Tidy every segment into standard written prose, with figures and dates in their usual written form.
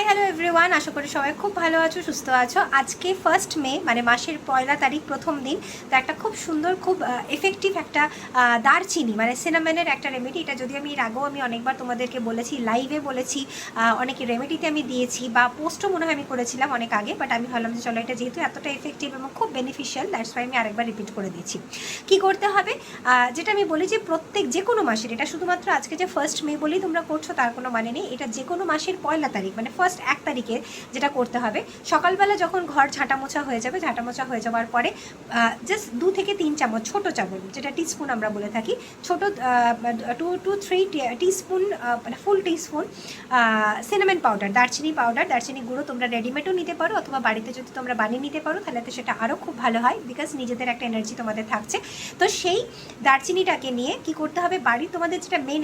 Hi hello everyone, আশা করি সবাই খুব ভালো আছো, সুস্থ আছো। আজকে 1 মে মানে মাসের 1 তারিখ, প্রথম দিন। তো একটা খুব সুন্দর, খুব এফেক্টিভ একটা দারচিনি মানে সিনামেনের একটা রেমেডি। এটা যদি আমি এর আগেও অনেকবার তোমাদেরকে বলেছি, লাইভে বলেছি, অনেকে রেমেডিতে আমি দিয়েছি বা পোস্টও মনে হয় আমি করেছিলাম অনেক আগে। বাট আমি ভাবলাম যে চলো এটা যেহেতু এতটা এফেক্টিভ এবং খুব বেনিফিশিয়াল, দ্যাটস ওয়াই আমি আরেকবার রিপিট করে দিচ্ছি। কি করতে হবে, যেটা আমি বলি যে প্রত্যেক যে কোনো মাসের, এটা শুধুমাত্র আজকে যে 1 মে বলেই তোমরা করছো তার কোনো মানে নেই। এটা যে কোনো মাসের 1 তারিখ মানে ফার্স্ট 1 তারিখে যেটা করতে হবে, সকালবেলা যখন ঘর ঝাঁটা মোছা হয়ে যাবে, ঝাঁটা মোছা হয়ে যাওয়ার পরে জাস্ট 2 থেকে 3 চামচ, ছোটো চামচ যেটা টিস্পুন আমরা বলে থাকি, ছোটো 2 to 3 টিস্পুন মানে ফুল টিস্পুন সিনামেন পাউডার, দারচিনি গুঁড়ো তোমরা রেডিমেডও নিতে পারো, অথবা বাড়িতে যদি তোমরা বানিয়ে নিতে পারো তাহলে তো সেটা আরও খুব ভালো হয়, বিকজ নিজেদের একটা এনার্জি তোমাদের থাকছে। তো সেই দারচিনিটাকে নিয়ে কি করতে হবে, বাড়ির তোমাদের যেটা মেন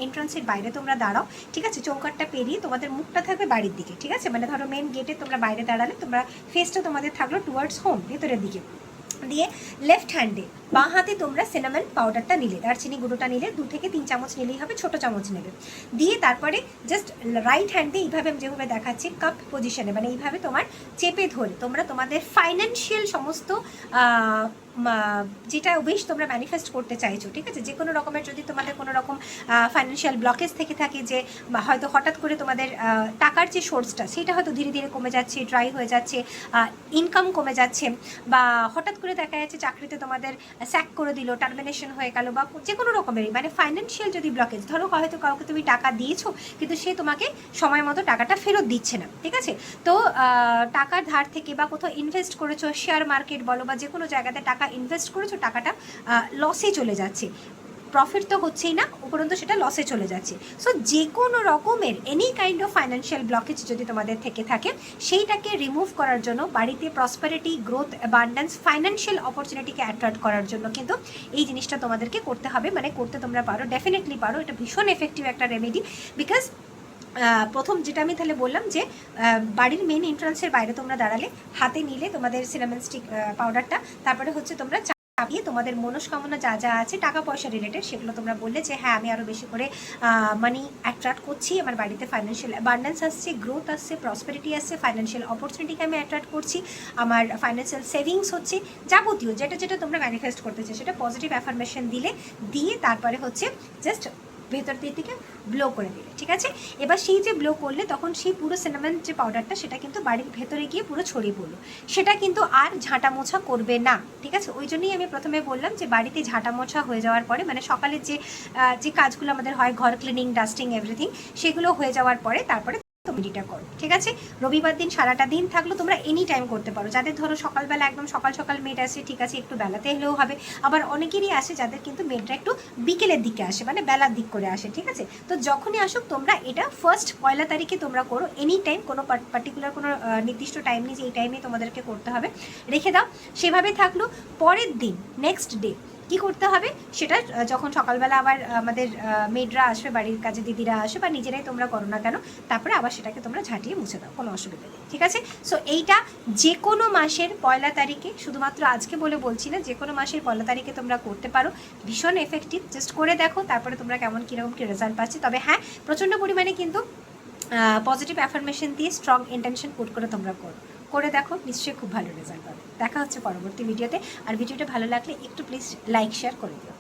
এন্ট্রান্সের বাইরে তোমরা দাঁড়াও, ঠিক আছে। চৌকাটটা পেরিয়ে তোমাদের মুখটা থাকবে বাড়ির দিকে, ঠিক আছে। মানে ধরো মেন গেটে তোমরা বাইরে দাঁড়ালে, তোমরা ফেসটা তোমাদের থাকলো টুয়ার্ডস হোম, ভেতরের দিকে দিয়ে লেফট হ্যান্ডে বাঁ হাতে তোমরা সিনামন পাউডারটা নিলে, দারচিনি গুঁড়োটা নিলে 2 থেকে 3 চামচ নিলেই হবে, ছোটো চামচ নেবে। দিয়ে তারপরে জাস্ট রাইট হ্যান্ডে এইভাবে আমি যেভাবে দেখাচ্ছি কাপ পজিশনে, মানে এইভাবে তোমার চেপে ধরে তোমরা তোমাদের ফাইন্যান্সিয়াল সমস্ত যেটা উইশ তোমরা ম্যানিফেস্ট করতে চাইছো, ঠিক আছে। যে কোনো রকমের যদি তোমাদের কোনো রকম ফাইন্যান্সিয়াল ব্লকেজ থেকে থাকে, যে হয়তো হঠাৎ করে তোমাদের টাকার যে সোর্সটা সেটা হয়তো ধীরে ধীরে কমে যাচ্ছে, ড্রাই হয়ে যাচ্ছে, ইনকাম কমে যাচ্ছে, বা হঠাৎ করে দেখা যাচ্ছে চাকরিতে তোমাদের স্যাক করে দিল, টার্মিনেশন হয়ে গেল, বা যে কোনো রকমেরই মানে ফাইন্যান্সিয়াল যদি ব্লকেজ, ধরো হয়তো কাউকে তুমি টাকা দিয়েছো কিন্তু সে তোমাকে সময় মতো টাকাটা ফেরত দিচ্ছে না, ঠিক আছে। তো টাকার ধার থেকে বা কোথাও ইনভেস্ট করেছো, শেয়ার মার্কেট বলো বা যে কোনো জায়গাতে টাকা ইনভেস্ট করেছো, টাকাটা লসে চলে যাচ্ছে, প্রফিট তো হচ্ছেই না, উপরন্তু সেটা লসে চলে যাচ্ছে। সো যে কোনো রকমের any kind of financial blockage যদি তোমাদের থেকে থাকে, সেইটাকে রিমুভ করার জন্য, বাড়িতে প্রসপারিটি, গ্রোথ, অ্যাবান্ডেন্স, ফাইন্যান্সিয়াল অপরচুনিটিকে অ্যাট্রাক্ট করার জন্য কিন্তু এই জিনিসটা তোমাদেরকে করতে হবে। মানে করতে তোমরা পারো, ডেফিনেটলি পারো, এটা ভীষণ এফেক্টিভ একটা রেমেডি। বিকজ প্রথম যেটা আমি তাহলে বললাম যে বাড়ির মেন এন্ট্রান্সের বাইরে তোমরা দাঁড়ালে, হাতে নিলে তোমাদের সিনামন স্টিক পাউডারটা, তারপরে হচ্ছে তোমরা চাপিয়ে তোমাদের মনস্কামনা যা যা আছে টাকা পয়সা রিলেটেড, সেগুলো তোমরা বললে যে হ্যাঁ আমি আরও বেশি করে মানি অ্যাট্রাক্ট করছি, আমার বাড়িতে ফাইন্যান্সিয়াল অ্যাবান্ডেন্স আসছে, গ্রোথ আসছে, প্রসপেরিটি আসছে, ফাইন্যান্সিয়াল অপরচুনিটিকে আমি অ্যাট্রাক্ট করছি, আমার ফাইন্যান্সিয়াল সেভিংস হচ্ছে, যাবতীয় যেটা যেটা তোমরা ম্যানিফেস্ট করতে চাই সেটা পজিটিভ অ্যাফার্মেশন দিয়ে তারপরে হচ্ছে জাস্ট ভেতর দিকে ব্লো করে দিলে, ঠিক আছে। এবার সেই যে ব্লো করলে তখন সেই পুরো সিনামন যে পাউডারটা সেটা কিন্তু বাড়ির ভেতরে গিয়ে পুরো ছড়িয়ে পড়লো, সেটা কিন্তু আর ঝাঁটা মোছা করবে না, ঠিক আছে। ওই জন্যই আমি প্রথমে বললাম যে বাড়িতে ঝাঁটা মোছা হয়ে যাওয়ার পরে, মানে সকালের যে কাজগুলো আমাদের হয়, ঘর ক্লিনিং, ডাস্টিং, এভরিথিং, সেগুলো হয়ে যাওয়ার পরে তারপরে মেডিটা করো, ঠিক আছে। রবিবার দিন সারাটা দিন থাকলো, তোমরা এনি টাইম করতে পারো। যাদের ধরো সকালবেলা একদম সকাল মেড আসে, ঠিক আছে, একটু বেলাতে এলেও হবে। আবার অনেকেরই আসে যাদের কিন্তু মেডটা একটু বিকেলের দিকে আসে, মানে বেলার দিক করে আসে, ঠিক আছে। তো যখনই আসুক তোমরা এটা ফার্স্ট 1 তারিখে তোমরা করো, এনি টাইম, কোনো পার্টিকুলার কোনো নির্দিষ্ট টাইম নেই যে এই টাইমে তোমাদেরকে করতে হবে, রেখে দাও। সেভাবে থাকলো। পরের দিন নেক্সট ডে কি করতে হবে, সেটা যখন সকালবেলা আবার আমাদের মেডরা আসবে, বাড়ির কাজে দিদিরা আসবে, বা নিজেরাই তোমরা করো না কেন, তারপরে আবার সেটাকে তোমরা ঝাঁটিয়ে মুছে দাও, কোনো অসুবিধা নেই, ঠিক আছে। সো এইটা যে কোনো মাসের 1 তারিখে, শুধুমাত্র আজকে বলে বলছি না, যে কোনো মাসের 1 তারিখে তোমরা করতে পারো, ভীষণ এফেক্টিভ। জাস্ট করে দেখো, তারপরে তোমরা কেমন কীরকম কী রেজাল্ট পাচ্ছি। তবে হ্যাঁ, প্রচণ্ড পরিমাণে কিন্তু পজিটিভ অ্যাফার্মেশন দিয়ে স্ট্রং ইন্টেনশন পুট করে তোমরা করে দেখো, নিশ্চয়ই খুব ভালো রেজাল্ট পাবে। দেখা হচ্ছে পরবর্তী ভিডিওতে। আর ভিডিওটা ভালো লাগলে একটু প্লিজ লাইক শেয়ার করে দিও।